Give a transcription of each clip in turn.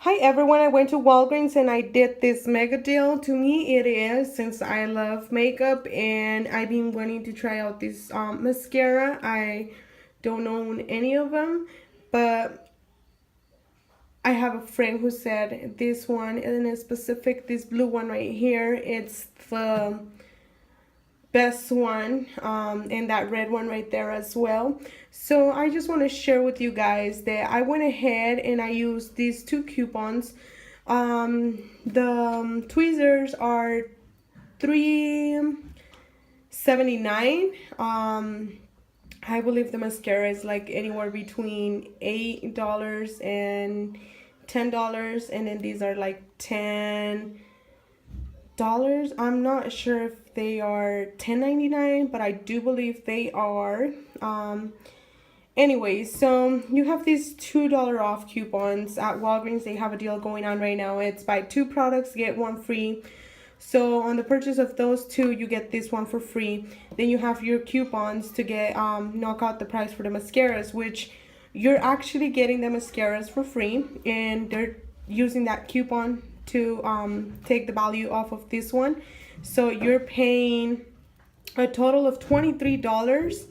Hi everyone, I went to Walgreens and I did this mega deal. To me it is, since I love makeup and I've been wanting to try out this mascara. I don't own any of them, but I have a friend who said this one, and in specific this blue one right here, it's the best one, and that red one right there as well. So I just want to share with you guys that I went ahead and I used these two coupons. The tweezers are 3.79. I believe the mascara is like anywhere between $8 and $10, and then these are like $10. I'm not sure if they are $10.99, but I do believe they are. Anyway, so you have these $2 off coupons at Walgreens. They have a deal going on right now. It's buy two products, get one free. So on the purchase of those two, you get this one for free. Then you have your coupons to get knock out the price for the mascaras, which you're actually getting the mascaras for free, and they're using that coupon to take the value off of this one. So you're paying a total of $23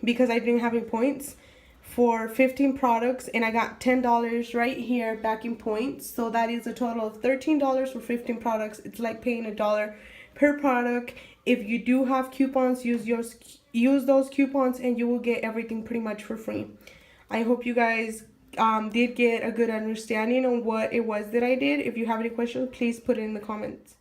because I didn't have any points for 15 products, and I got $10 right here back in points. So that is a total of $13 for 15 products. It's like paying $1 per product. If you do have coupons, use those coupons and you will get everything pretty much for free. I hope you guys did get a good understanding on what it was that I did. If you have any questions, please put it in the comments.